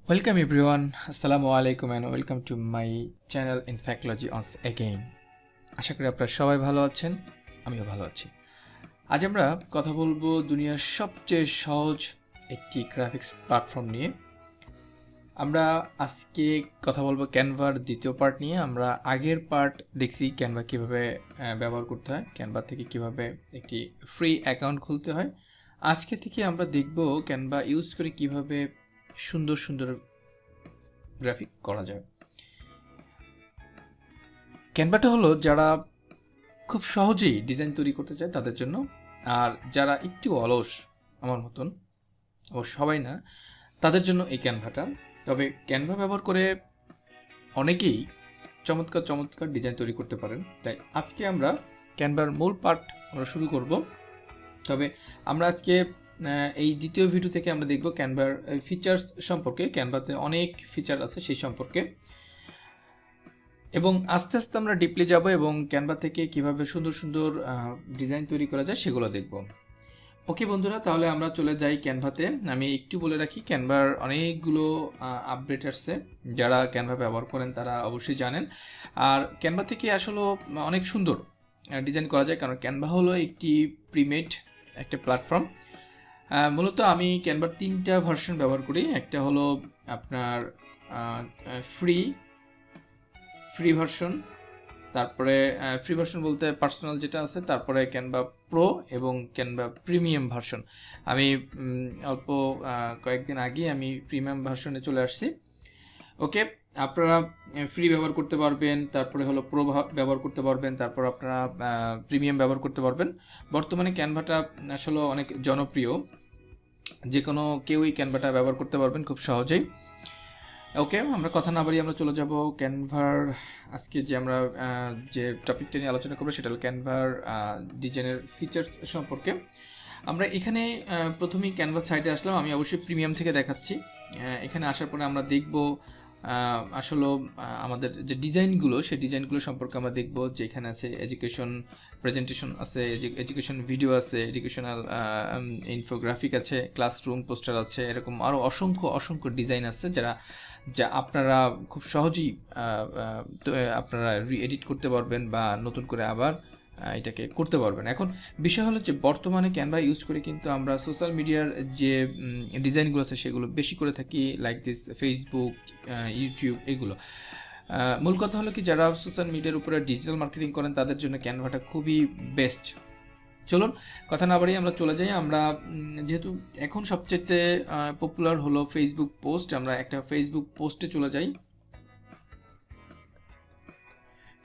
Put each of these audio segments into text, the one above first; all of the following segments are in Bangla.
Welcome everyone, Assalamu alaikum and welcome to my channel Infactlogy once again. আশা করি আপনারা সবাই ভালো আছেন, আমিও ভালো আছি। আজ আমরা কথা বলবো দুনিয়ার সবচেয়ে সহজ একটি গ্রাফিক্স প্ল্যাটফর্ম নিয়ে। আমরা আজকে কথা বলবো ক্যানভার দ্বিতীয় পার্ট নিয়ে। আমরা আগের পার্ট দেখছি ক্যানভা কিভাবে ব্যবহার করতে হয়, ক্যানভা থেকে কিভাবে একটি ফ্রি অ্যাকাউন্ট খুলতে হয়। আজকে থেকে আমরা দেখব ক্যানভা ইউজ করে কিভাবে সুন্দর সুন্দর গ্রাফিক করা যায়। ক্যানভাটা হলো যারা খুব সহজেই ডিজাইন তৈরি করতে চায় তাদের জন্য, আর যারা একটু অলস আমার মতন, ও সবাই না, তাদের জন্য এই ক্যানভাটা। তবে ক্যানভা ব্যবহার করে অনেকেই চমৎকার চমৎকার ডিজাইন তৈরি করতে পারেন। তাই আজকে আমরা ক্যানভার মূল পার্ট আমরা শুরু করব। তবে আমরা আজকে এই দ্বিতীয় ভিডিও থেকে আমরা দেখব ক্যানভার ফিচার্স সম্পর্কে, ক্যানভাতে অনেক ফিচার আছে সেই সম্পর্কে, এবং আস্তে আস্তে আমরা ডিপলি যাব এবং ক্যানভা থেকে কিভাবে সুন্দর সুন্দর ডিজাইন তৈরি করা যায় সেগুলো দেখব। ওকে বন্ধুরা, তাহলে আমরা চলে যাই ক্যানভাতে। আমি একটু বলে রাখি, ক্যানভার অনেকগুলো আপডেট আসছে, যারা ক্যানভা ব্যবহার করেন তারা অবশ্যই জানেন। আর ক্যানভা থেকে আসলে অনেক সুন্দর ডিজাইন করা যায়, কারণ ক্যানভা হলো একটি প্রিমেড একটা প্ল্যাটফর্ম। মূলত আমি ক্যানভার 3টা ভার্সন ব্যবহার করি। একটা হলো আপনার ফ্রি ভার্সন, তারপরে ফ্রি ভার্সন বলতে পার্সোনাল যেটা আছে, তারপরে ক্যানভা প্রো এবং ক্যানভা প্রিমিয়াম ভার্সন। আমি অল্প কয়েকদিন আগে আমি প্রিমিয়াম ভার্সনে চলে আসছি। ওকে, আপনারা ফ্রি ব্যবহার করতে পারবেন, তারপরে হলো প্রো ব্যবহার করতে পারবেন, তারপর আপনারা প্রিমিয়াম ব্যবহার করতে পারবেন। বর্তমানে ক্যানভাটা আসলে অনেক জনপ্রিয়, যে কোনো কেউই ক্যানভাটা ব্যবহার করতে পারবেন খুব সহজেই। ওকে, আমরা কথা না বাড়িয়ে আমরা চলে যাব ক্যানভার। আজকে যে আমরা যে টপিকটা নিয়ে আলোচনা করবো সেটা হলো ক্যানভার ডিজাইনের ফিচার্স সম্পর্কে। আমরা এখানে প্রথমেই ক্যানভাস সাইটে আসলাম। আমি অবশ্যই প্রিমিয়াম থেকে দেখাচ্ছি। এখানে আসার পরে আমরা দেখব আসলে আমাদের যে ডিজাইনগুলো, সেই ডিজাইনগুলো সম্পর্কে আমরা দেখব। যে এখানে আছে এডুকেশন প্রেজেন্টেশন আছে, এডুকেশন ভিডিও আছে, এডুকেশনাল ইনফোগ্রাফিক আছে, ক্লাসরুম পোস্টার আছে, এরকম আরও অসংখ্য ডিজাইন আছে যা আপনারা খুব সহজেই আপনারা রি-এডিট করতে পারবেন বা নতুন করে আবার এটাকে করতে পারবেন। এখন বিষয় হলো যে বর্তমানে ক্যানভা ইউজ করে কিন্তু আমরা সোশ্যাল মিডিয়ার যে ডিজাইনগুলো আছে সেগুলো বেশি করে থাকি, লাইক দিস ফেসবুক, ইউটিউব, এগুলো। মূল কথা হলো কি, যারা সোশ্যাল মিডিয়ার উপরে ডিজিটাল মার্কেটিং করেন তাদের জন্য ক্যানভাটা খুবই বেস্ট। চলুন কথা না বাড়িয়ে আমরা চলে যাই। আমরা যেহেতু এখন সবচেয়ে পপুলার হলো ফেসবুক পোস্ট, আমরা একটা ফেসবুক পোস্টে চলে যাই।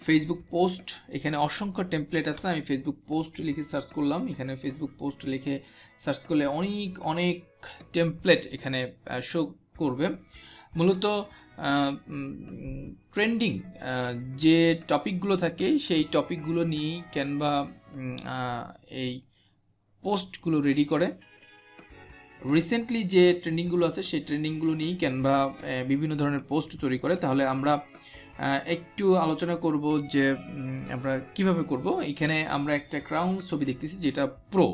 ফেসবুক পোস্ট, এখানে অসংখ্য টেমপ্লেট আছে। আমি ফেসবুক পোস্ট লিখে সার্চ করলাম। এখানে ফেসবুক পোস্ট লিখে সার্চ করলে অনেক টেমপ্লেট এখানে শো করবে। মূলত ট্রেন্ডিং যে টপিকগুলো থাকে সেই টপিকগুলো নিয়েই ক্যানভা এই পোস্টগুলো রেডি করে। রিসেন্টলি যে ট্রেন্ডিংগুলো আছে সেই ট্রেন্ডিংগুলো নিয়েই ক্যানভা বিভিন্ন ধরনের পোস্ট তৈরি করে। তাহলে আমরা একটু আলোচনা করব যে আমরা কিভাবে করব। এখানে আমরা একটা ক্রাউন ছবি দেখতেছি যেটা প্রো,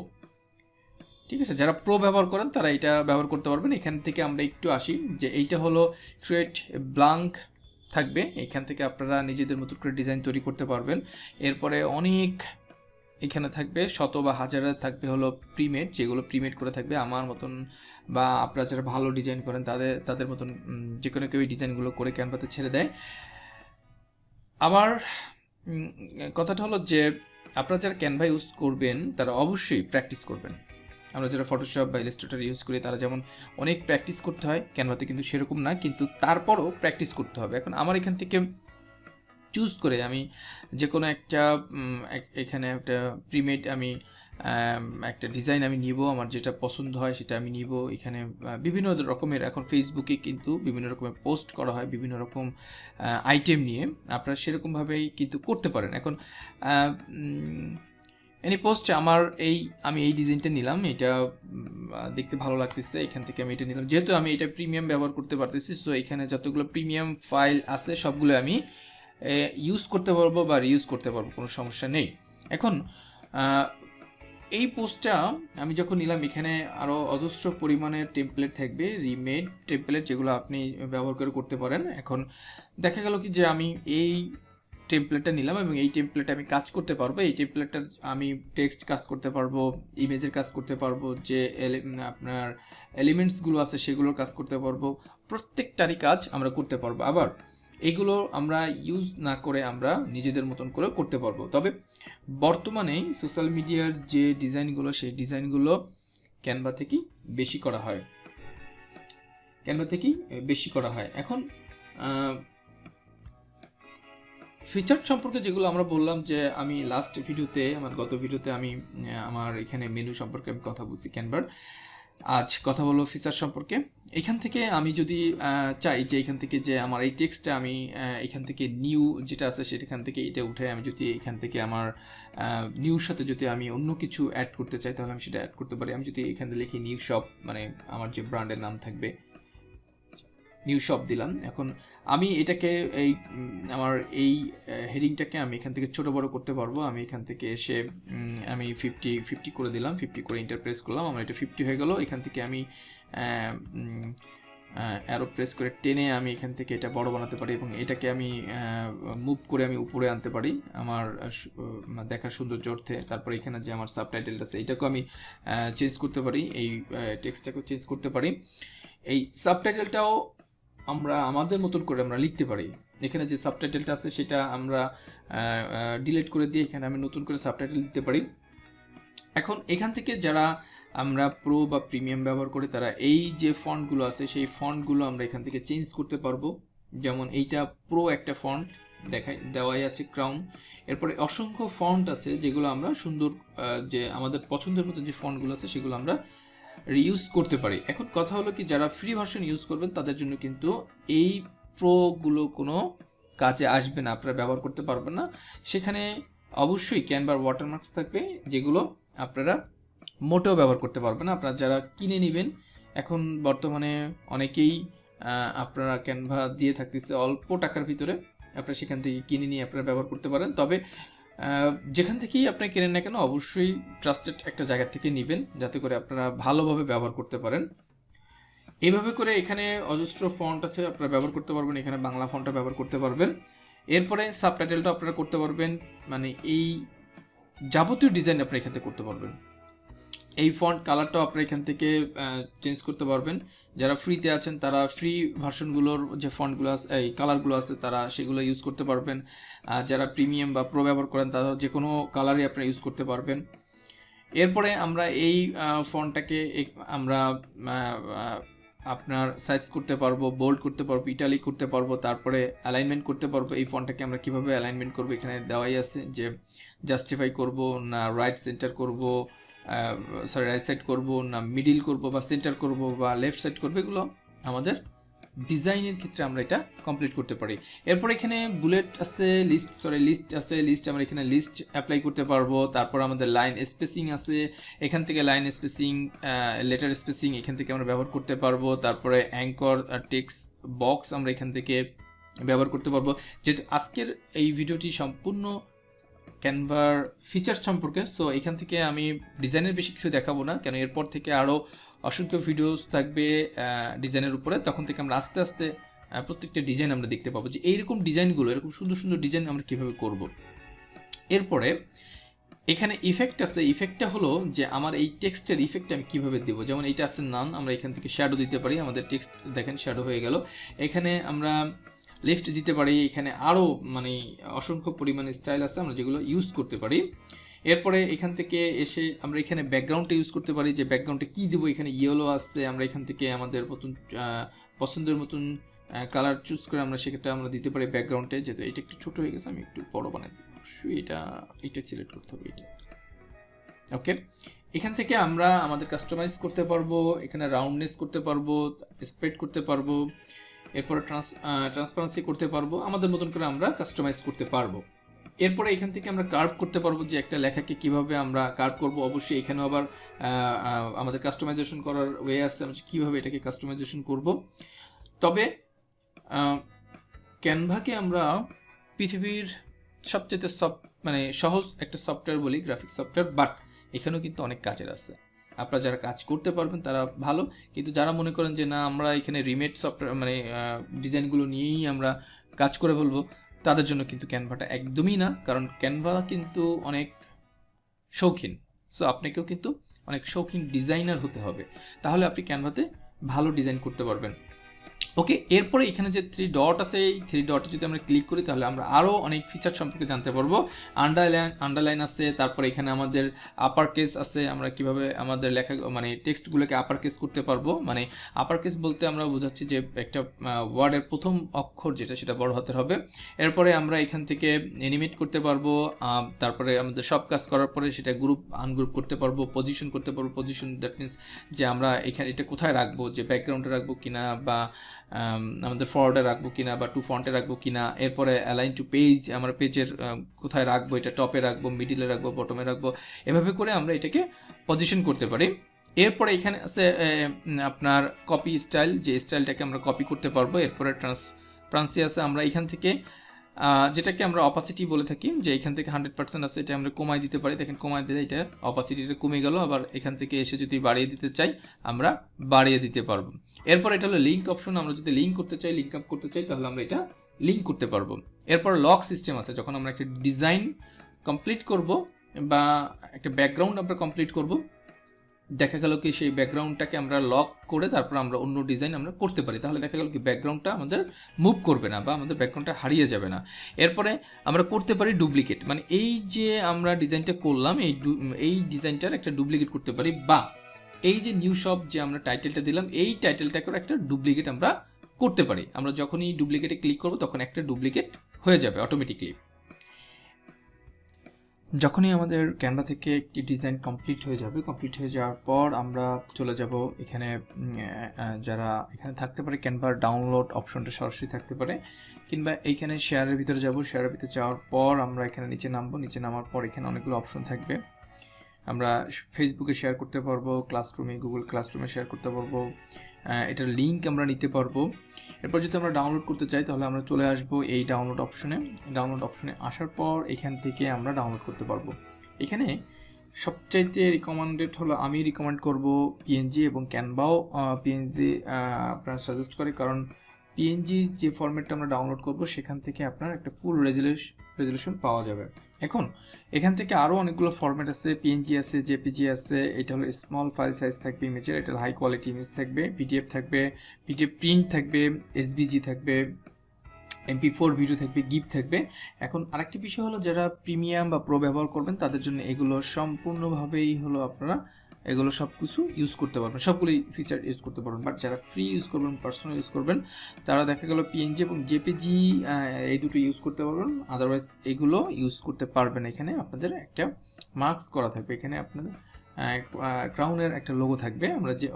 ঠিক আছে। যারা প্রো ব্যবহার করেন তারা এটা ব্যবহার করতে পারবেন। এখান থেকে আমরা একটু আসি যে এইটা হলো ক্রিয়েট ব্ল্যাঙ্ক থাকবে। এখান থেকে আপনারা নিজেদের মতো করে ডিজাইন তৈরি করতে পারবেন। এরপরে অনেক এখানে থাকবে, শত বা হাজারে থাকবে হলো প্রিমেড, যেগুলো প্রিমেড করে থাকবে আমার মতন বা আপনারা যারা ভালো ডিজাইন করেন তাদের মতন যে কোনো কেউ ডিজাইনগুলো করে ক্যানভাতে ছেড়ে দেয়। আবার কথাটা হলো যে আপনারা যারা ক্যানভা ইউজ করবেন তারা অবশ্যই প্র্যাকটিস করবেন। আমরা যারা ফটোশপ বা ইলাস্ট্রেটর ইউজ করি তারা যেমন অনেক প্র্যাকটিস করতে হয়, ক্যানভাতে কিন্তু সেরকম না, কিন্তু তারপরও প্র্যাকটিস করতে হবে। এখন আমার এখান থেকে চুজ করে আমি যে কোনো একটা এখানে একটা প্রিমেড আমি একটা ডিজাইন আমি নিব, আমার যেটা পছন্দ হয় সেটা আমি নিব। এখানে বিভিন্ন রকমের, এখন ফেসবুকে কিন্তু বিভিন্ন রকমের পোস্ট করা হয় বিভিন্ন রকম আইটেম নিয়ে, আপনারা সেরকমভাবেই কিন্তু করতে পারেন। এখন এনি পোস্ট আমি এই ডিজাইনটা নিলাম, এটা দেখতে ভালো লাগতেছে, এখান থেকে আমি এটা নিলাম। যেহেতু আমি এটা প্রিমিয়াম ব্যবহার করতে পারতেছি, সো এখানে যতগুলো প্রিমিয়াম ফাইল আছে সবগুলো আমি ইউজ করতে পারবো বা রিউজ করতে পারবো, কোনো সমস্যা নেই। এখন এই পোস্টটা আমি যখন নিলাম, এখানে আরো অজস্র পরিমাণে টেমপ্লেট থাকবে, রিমেড টেমপ্লেট, যেগুলো আপনি ব্যবহার করে করতে পারেন। এখন দেখা গেল কি যে আমি এই টেমপ্লেটটা নিলাম এবং এই টেমপ্লেটে আমি কাজ করতে পারবো। এই টেমপ্লেটটা আমি টেক্সট কাজ করতে পারবো, ইমেজের কাজ করতে পারবো, যে আপনার এলিমেন্টসগুলো আছে সেগুলোর কাজ করতে পারবো, প্রত্যেকটারই কাজ আমরা করতে পারবো। আবার এগুলো আমরা ইউজ না করে আমরা নিজেদের মতন করে করতে পারবো। তবে বর্তমানে সোশ্যাল মিডিয়ার যে ডিজাইনগুলো, সেই ডিজাইনগুলো ক্যানভা থেকেই বেশি করা হয়, এখন ফিচার সম্পর্কে যেগুলো আমরা বললাম, যে আমি লাস্ট ভিডিওতে, আমার গত ভিডিওতে আমি আমার এখানে মেনু সম্পর্কে আমি কথা বলছি ক্যানভার। আজ কথা বলবো ফিচার সম্পর্কে। এখান থেকে আমি যদি চাই যে এখান থেকে যে আমার এই টেক্সটটা আমি এখান থেকে নিউ যেটা আছে সেখান থেকে এটা উঠে আমি যদি এখান থেকে আমার নিউর সাথে যদি আমি অন্য কিছু অ্যাড করতে চাই, তাহলে আমি সেটা অ্যাড করতে পারি। আমি যদি এখানে লিখি নিউ শপ, মানে আমার যে ব্র্যান্ডের নাম থাকবে, নিউ শপ দিলাম। এখন আমি এটাকে আমার এই হেডিংটাকে আমি এখান থেকে ছোট বড় করতে পারবো। আমি এখান থেকে এসে আমি 50 করে দিলাম, 50 করে এন্টার প্রেস করলাম, আমার এটা 50 হয়ে গেল। এখান থেকে আমি অ্যারো প্রেস করে টেনে আমি এখান থেকে এটা বড় বানাতে পারি এবং এটাকে আমি মুভ করে আমি উপরে আনতে পারি আমার দেখার সৌন্দর্য অর্থে। তারপরে এখানে যে আমার সাবটাইটেলটা আছে এটাকেও আমি চেঞ্জ করতে পারি, এই টেক্সটটাকেও চেঞ্জ করতে পারি। এই সাবটাইটেলটাও আমরা আমাদের মতন করে আমরা লিখতে পারি। এখানে যে সাবটাইটেলটা আছে সেটা আমরা ডিলিট করে দিয়ে এখানে আমি নতুন করে সাবটাইটেল দিতে পারি। এখন এখান থেকে যারা আমরা প্রো বা প্রিমিয়াম ব্যবহার করি, তারা এই যে ফন্টগুলো আছে সেই ফন্টগুলো আমরা এখান থেকে চেঞ্জ করতে পারবো। যেমন এইটা প্রো একটা ফন্ট দেওয়াই আছে, ক্রাউন। এরপরে অসংখ্য ফন্ট আছে যেগুলো আমরা সুন্দর, যে আমাদের পছন্দের মতো যে ফন্টগুলো আছে সেগুলো আমরা রিইউজ করতে পারি। এখন কথা হলো কি, যারা ফ্রি ভার্সন ইউজ করবেন তাদের জন্য কিন্তু এই প্রোগুলো কোনো কাজে আসবে না, আপনারা ব্যবহার করতে পারবেন না। সেখানে অবশ্যই ক্যানভার ওয়াটারমার্কস থাকবে, যেগুলো আপনারা মোটেও ব্যবহার করতে পারবেন না। আপনারা যারা কিনে নেবেন, এখন বর্তমানে অনেকেই আপনারা ক্যানভা দিয়ে থাকতেছে অল্প টাকার ভিতরে, আপনারা সেখান থেকে কিনে নিয়ে আপনারা ব্যবহার করতে পারেন। তবে যেখান থেকেই আপনি কেনেন না কেন, অবশ্যই ট্রাস্টেড একটা জায়গা থেকে নেবেন, যাতে করে আপনারা ভালোভাবে ব্যবহার করতে পারেন। এইভাবে করে এখানে অজস্র ফন্ট আছে, আপনারা ব্যবহার করতে পারবেন। এখানে বাংলা ফন্টটা ব্যবহার করতে পারবেন। এরপরে সাবটাইটেলটা আপনারা করতে পারবেন, মানে এই যাবতীয় ডিজাইন আপনারা এখান থেকে করতে পারবেন। এই ফন্ট কালারটাও আপনারা এখান থেকে চেঞ্জ করতে পারবেন। যারা ফ্রিতে আছেন তারা ফ্রি ভার্সনগুলোর যে ফন্টগুলো আছে, এই কালারগুলো আছে, তারা সেগুলো ইউজ করতে পারবেন। যারা প্রিমিয়াম বা প্রো ব্যবহার করেন তারা যে কোনো কালারই আপনারা ইউজ করতে পারবেন। এরপরে আমরা এই ফন্টটাকে আমরা আপনার সাইজ করতে পারবো, বোল্ড করতে পারবো, ইটালিক করতে পারবো, তারপরে অ্যালাইনমেন্ট করতে পারবো। এই ফন্টটাকে আমরা কিভাবে অ্যালাইনমেন্ট করবো এখানে দেওয়াই আছে, যে জাস্টিফাই করব না রাইট সেন্টার করব, রাইট সাইড করব না মিডিল করব বা সেন্টার করব বা লেফট সাইড করব, এগুলো আমাদের ডিজাইনের ক্ষেত্রে আমরা এটা কমপ্লিট করতে পারি। এরপর এখানে বুলেট আছে, লিস্ট আছে, লিস্ট আমরা এখানে লিস্ট অ্যাপ্লাই করতে পারবো। তারপর আমাদের লাইন স্পেসিং আছে, এখান থেকে লাইন স্পেসিং, লেটার স্পেসিং এখান থেকে আমরা ব্যবহার করতে পারবো। তারপরে অ্যাঙ্কর টেক্সট বক্স আমরা এখান থেকে ব্যবহার করতে পারবো। যেহেতু আজকের এই ভিডিওটি সম্পূর্ণ ক্যানভার ফিচার সম্পর্কে, সো এখান থেকে আমি ডিজাইনের বেশি কিছু দেখাবো না, কেন এরপর থেকে আরও অসংখ্য ভিডিওস থাকবে ডিজাইনের উপরে। তখন থেকে আমরা আস্তে আস্তে প্রত্যেকটা ডিজাইন আমরা দেখতে পাবো, যে এইরকম ডিজাইনগুলো, এরকম সুন্দর সুন্দর ডিজাইন আমরা কীভাবে করব। এরপরে এখানে ইফেক্ট আছে, ইফেক্টটা হলো যে আমার এই টেক্সটের ইফেক্ট আমি কীভাবে দেবো। যেমন এইটা আছে নান, আমরা এখান থেকে শ্যাডো দিতে পারি, আমাদের টেক্সট দেখেন শ্যাডো হয়ে গেল। এখানে আমরা লেফট দিতে পারি, এখানে আরও মানে অসংখ্য পরিমাণে স্টাইল আছে আমরা যেগুলো ইউজ করতে পারি। এরপরে এখান থেকে এসে আমরা এখানে ব্যাকগ্রাউন্ডটা ইউজ করতে পারি, যে ব্যাকগ্রাউন্ডে কী দেবো, এখানে ইয়েলো আছে, আমরা এখান থেকে আমাদের পছন্দের মতন কালার চুজ করে আমরা সেটা আমরা দিতে পারি ব্যাকগ্রাউন্ডে। যেহেতু এটা একটু ছোটো হয়ে গেছে, আমি একটু বড় বানাই দিই, অবশ্যই এটা সিলেক্ট করতে হবে, এটা ওকে। এখান থেকে আমরা আমাদের কাস্টমাইজ করতে পারবো, এখানে রাউন্ডনেস করতে পারবো, স্প্রেড করতে পারবো, এরপরে ট্রান্সপারেন্সি করতে পারবো, আমাদের মতন করে আমরা কাস্টমাইজ করতে পারবো। এরপরে এখান থেকে আমরা কার্ভ করতে পারবো, যে একটা লেখাকে কিভাবে আমরা কার্ভ করব। অবশ্যই এখানেও আবার আমাদের কাস্টমাইজেশন করার ওয়ে আছে, আমরা কীভাবে এটাকে কাস্টমাইজেশন করব। তবে ক্যানভাকে আমরা পৃথিবীর সবচেয়ে মানে সহজ একটা সফটওয়্যার বলি, গ্রাফিক সফটওয়্যার, বাট এখানেও কিন্তু অনেক কাজের আছে। আপনারা যারা কাজ করতে পারবেন তারা ভালো, কিন্তু যারা মনে করেন যে না আমরা এখানে রিমেড সফটওয়্যার মানে ডিজাইনগুলো নিয়েই আমরা কাজ করে ফেলবো, তাদের জন্য কিন্তু ক্যানভাটা একদমই না। কারণ ক্যানভা কিন্তু অনেক শৌখিন, সো আপনাকেও কিন্তু অনেক শৌখিন ডিজাইনার হতে হবে, তাহলে আপনি ক্যানভাতে ভালো ডিজাইন করতে পারবেন। ওকে, এরপরে এখানে যে 3 ডট আছে, এই 3 ডটে যদি আমরা ক্লিক করি তাহলে আমরা আরও অনেক ফিচার সম্পর্কে জানতে পারবো। আন্ডারলাইন আছে, তারপরে এখানে আমাদের আপার কেস আছে, আমরা কিভাবে আমাদের লেখা মানে টেক্সটগুলোকে আপার কেস করতে পারবো। মানে আপার কেস বলতে আমরা বোঝাচ্ছি যে একটা ওয়ার্ডের প্রথম অক্ষর যেটা সেটা বড় হাতের হবে। এরপরে আমরা এখান থেকে অ্যানিমেট করতে পারবো, তারপরে আমাদের সব কাজ করার পরে সেটা গ্রুপ আনগ্রুপ করতে পারবো, পজিশন করতে পারবো। পজিশন দ্যাট মিনস যে আমরা এখানে এটা কোথায় রাখবো, যে ব্যাকগ্রাউন্ডে রাখবো কিনা, বা আমাদের ফরওয়ার্ডে রাখবো কিনা, বা টু ফন্টে রাখবো কিনা। এরপরে অ্যালাইন টু পেজ, আমরা পেজের কোথায় রাখবো, এটা টপে রাখবো, মিডিলে রাখবো, বটমে রাখবো, এভাবে করে আমরা এটাকে পজিশন করতে পারি। এরপরে এখানে আছে আপনার কপি স্টাইল, যে স্টাইলটাকে আমরা কপি করতে পারবো। এরপরে ট্রান্সপারেন্সি আছে, আমরা এখান থেকে যেটাকে আমরা অপাসিটি বলে থাকি, যে এখান থেকে 100% আছে, এটা আমরা কমাই দিতে পারি। দেখেন কমাই দিলে এটা অপাসিটিটা কমে গেল। আবার এখান থেকে এসে যদি বাড়িয়ে দিতে চাই আমরা বাড়িয়ে দিতে পারবো। এরপর এটা হলো লিঙ্ক অপশন, আমরা যদি লিঙ্ক করতে চাই, লিঙ্ক আপ করতে চাই, তাহলে আমরা এটা লিঙ্ক করতে পারবো। এরপর লক সিস্টেম আছে, যখন আমরা একটা ডিজাইন কমপ্লিট করব বা একটা ব্যাকগ্রাউন্ড আমরা কমপ্লিট করব, দেখা গেল কি সেই ব্যাকগ্রাউন্ডটাকে আমরা লক করে তারপর আমরা অন্য ডিজাইন আমরা করতে পারি, তাহলে দেখা গেল কি ব্যাকগ্রাউন্ডটা আমাদের মুভ করবে না বা আমাদের ব্যাকগ্রাউন্ডটা হারিয়ে যাবে না। এরপরে আমরা করতে পারি ডুপ্লিকেট, মানে এই যে আমরা ডিজাইনটা করলাম এই ডিজাইনটার একটা ডুপ্লিকেট করতে পারি, বা এই যে নিউ শপ যে আমরা টাইটেলটা দিলাম এই টাইটেলটাকেও একটা ডুপ্লিকেট আমরা করতে পারি। আমরা যখনই ডুপ্লিকেটে ক্লিক করব তখন একটা ডুপ্লিকেট হয়ে যাবে অটোমেটিকলি। যখনই আমাদের ক্যানভা থেকে একটি ডিজাইন কমপ্লিট হয়ে যাবে, কমপ্লিট হয়ে যাওয়ার পর আমরা চলে যাব এখানে, যারা এখানে থাকতে পারে ক্যানভার ডাউনলোড অপশনটা সরাসরি থাকতে পারে, কিংবা এইখানে শেয়ারের ভিতরে যাব। শেয়ারের ভিতরে যাওয়ার পর আমরা এখানে নিচে নামবো, নিচে নামার পর এখানে অনেকগুলো অপশন থাকবে। আমরা ফেসবুকে শেয়ার করতে পারবো, ক্লাসরুমে গুগল ক্লাসরুমে শেয়ার করতে পারবো, এটার লিঙ্ক আমরা নিতে পারবো। এরপর যদি আমরা ডাউনলোড করতে চাই তাহলে আমরা চলে আসবো এই ডাউনলোড অপশনে। ডাউনলোড অপশনে আসার পর এখান থেকে আমরা ডাউনলোড করতে পারবো। এখানে সবচাইতে রিকমেন্ডেড হলো, আমি রিকমেন্ড করব পিএনজি, এবং ক্যানভাও পিএনজি আপনারা সাজেস্ট করে, কারণ পিএনজি যে ফরম্যাটটা আমরা ডাউনলোড করব সেখান থেকে আপনার একটা ফুল রেজলিউশন পাওয়া যাবে। এখন এখান থেকে আরও অনেকগুলো ফরম্যাট আছে, পিএনজি আছে, জেপিজি আছে, এটা হলো স্মল ফাইল সাইজ থাকবে ইমেজের, এটা হাই কোয়ালিটি ইমেজ থাকবে, পিডিএফ থাকবে, পিডিএফ প্রিন্ট থাকবে, এসভিজি থাকবে, MP4 ভিডিও থাকবে, গিফট থাকবে। এখন আরেকটি বিষয় হলো যারা প্রিমিয়াম বা প্রো ব্যবহার করবেন তাদের জন্য এগুলো সম্পূর্ণভাবেই হলো আপনারা এগুলো সব কিছু ইউজ করতে পারবেন, সবগুলোই ফিচার ইউজ করতে পারবেন। বাট যারা ফ্রি ইউজ করবেন, পার্সোনাল ইউজ করবেন, তারা দেখা গেল পিএনজি এবং জেপিজি এই দুটো ইউজ করতে পারবেন, আদারওয়াইজ এগুলো ইউজ করতে পারবেন। এখানে আপনাদের একটা মার্কস করা থাকবে, এখানে আপনাদের ক্রাউনের একটা লোগো থাকবে, আমরা যে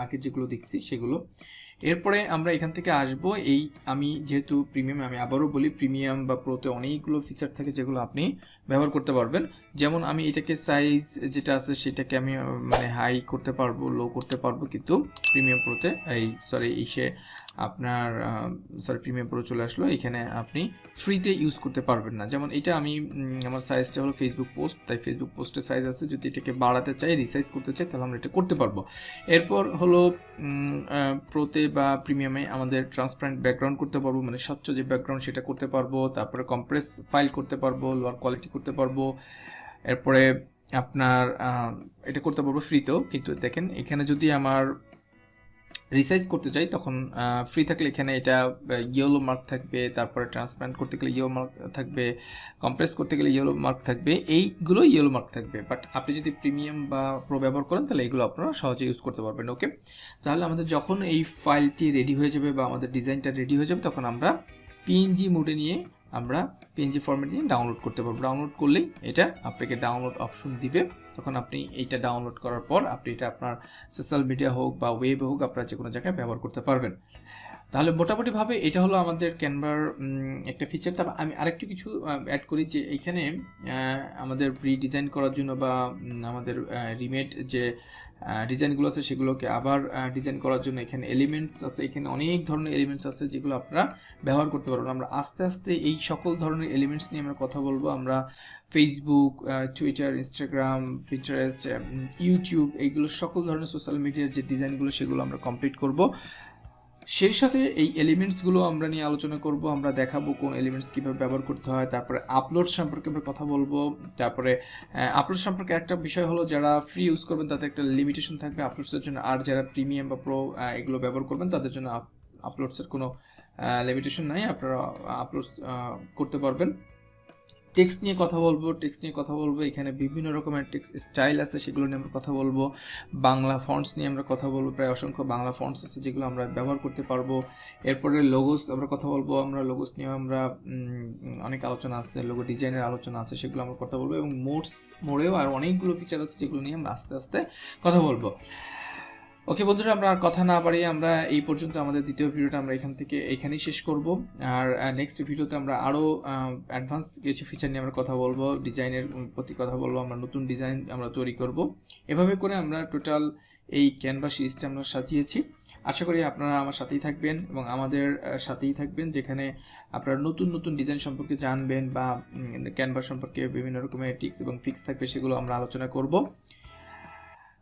আগে যেগুলো দেখছি সেগুলো। এরপরে আমরা এখান থেকে আসব, এই আমি যেহেতু প্রিমিয়াম, আমি আবারও বলি প্রিমিয়াম বা প্রোতে অনেকগুলো ফিচার থাকে যেগুলো আপনি ব্যবহার করতে পারবেন। যেমন আমি এটাকে সাইজ যেটা আছে সেটাকে আমি মানে হাই করতে পারবো, লো করতে পারবো, কিন্তু প্রিমিয়াম প্রোতে প্রিমিয়াম প্রো চলে আসলো, এখানে আপনি ফ্রিতে ইউজ করতে পারবেন না। যেমন এটা আমি আমার সাইজটা হলো ফেসবুক পোস্ট, তাই ফেসবুক পোস্টের সাইজ আছে, যদি এটাকে বাড়াতে চাই, রিসাইজ করতে চাই, তাহলে আমরা এটা করতে পারবো। এরপর হলো প্রোতে বা প্রিমিয়ামে আমাদের ট্রান্সপারেন্ট ব্যাকগ্রাউন্ড করতে পারবো, মানে স্বচ্ছ যে ব্যাকগ্রাউন্ড সেটা করতে পারবো, তারপরে কম্প্রেস ফাইল করতে পারবো, লোয়ার কোয়ালিটি করতে পারবো। এরপরে আপনার এটা করতে পারবো ফ্রিতেও, কিন্তু দেখেন এখানে যদি আমার রিসাইজ করতে চাই তখন ফ্রি থাকলে এখানে এটা ইয়েলো মার্ক থাকবে, তারপরে ট্রান্সপারেন্ট করতে গেলে ইয়েলো মার্ক থাকবে, কম্প্রেস করতে গেলে ইয়েলো মার্ক থাকবে, এইগুলো ইয়েলো মার্ক থাকবে। বাট আপনি যদি প্রিমিয়াম বা প্রো ব্যবহার করেন তাহলে এগুলো আপনারা সহজে ইউজ করতে পারবেন। ওকে, তাহলে আমাদের যখন এই ফাইলটি রেডি হয়ে যাবে বা আমাদের ডিজাইনটা রেডি হয়ে যাবে তখন আমরা পিএনজি মোডে নিয়ে আমরা পিএনজি ফরম্যাট নিয়ে ডাউনলোড করতে পারবো। ডাউনলোড করলেই এটা আপনাকে ডাউনলোড অপশন দিবে, তখন আপনি এইটা ডাউনলোড করার পর আপনি এটা আপনার সোশ্যাল মিডিয়া হোক বা ওয়েবে হোক আপনারা যে কোনো জায়গায় ব্যবহার করতে পারবেন। তাহলে মোটামুটিভাবে এটা হলো আমাদের ক্যানভার একটা ফিচার। তারপর আমি আরেকটু কিছু অ্যাড করি, যে এইখানে আমাদের ডিজাইন করার জন্য বা আমাদের রিমেড যে ডিজাইনগুলো আছে সেগুলোকে আবার ডিজাইন করার জন্য এখানে এলিমেন্টস আছে, এখানে অনেক ধরনের এলিমেন্টস আছে যেগুলো আপনারা ব্যবহার করতে পারবেন। আমরা আস্তে আস্তে এই সকল ধরনের এলিমেন্টস নিয়ে আমরা কথা বলবো। আমরা Facebook, Twitter, Instagram, Pinterest, YouTube, এইগুলো সকল ধরনের সোশ্যাল মিডিয়ার যে ডিজাইনগুলো সেগুলো আমরা কমপ্লিট করব। সেই সাথে এই এলিমেন্টসগুলো আমরা নিয়ে আলোচনা করব, আমরা দেখাবো কোন এলিমেন্টস কীভাবে ব্যবহার করতে হয়। তারপরে আপলোড সম্পর্কে আমরা কথা বলবো। তারপরে আপলোড সম্পর্কে একটা বিষয় হলো, যারা ফ্রি ইউজ করবেন তাদের একটা লিমিটেশন থাকবে আপলোডসের জন্য, আর যারা প্রিমিয়াম বা প্রো এগুলো ব্যবহার করবেন তাদের জন্য আপলোডসের কোনো লিমিটেশন নাই, আপনারা আপলোড করতে পারবেন। টেক্সট নিয়ে কথা বলবো, এখানে বিভিন্ন রকমের টেক্সট স্টাইল আছে সেগুলো নিয়ে আমরা কথা বলবো। বাংলা ফন্টস নিয়ে আমরা কথা বলবো, প্রায় অসংখ্য বাংলা ফন্টস আছে যেগুলো আমরা ব্যবহার করতে পারবো। এরপরে লোগোস আমরা কথা বলবো, আমরা লোগোস নিয়ে আমরা অনেক আলোচনা আছে, লোগো ডিজাইনের আলোচনা আছে সেগুলো আমরা কথা বলবো, এবং মোড়েও আর অনেকগুলো ফিচার আছে যেগুলো নিয়ে আমরা আস্তে আস্তে কথা বলবো। ওকে বন্ধুরা, আমরা আর কথা না বাড়িয়ে আমরা এই পর্যন্ত আমাদের দ্বিতীয় ভিডিওটা আমরা এখানেই শেষ করব। আর নেক্সট ভিডিওতে আমরা আরও অ্যাডভান্স কিছু ফিচার নিয়ে আমরা কথা বলবো, ডিজাইনের প্রতি কথা বলবো, আমরা নতুন ডিজাইন আমরা তৈরি করব। এভাবে করে আমরা টোটাল এই ক্যানভা সিরিজটা আমরা সাজিয়েছি। আশা করি আপনারা আমার সাথেই থাকবেন এবং আমাদের সাথেই থাকবেন, যেখানে আপনারা নতুন নতুন ডিজাইন সম্পর্কে জানবেন বা ক্যানভা সম্পর্কে বিভিন্ন রকমের টিপস এবং ফিক্স থাকবে, সেগুলো আমরা আলোচনা করব।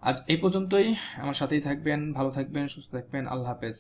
আজ এই পর্যন্তই, আমার সাথেই থাকবেন, ভালো থাকবেন, সুস্থ থাকবেন, আল্লাহ হাফেজ।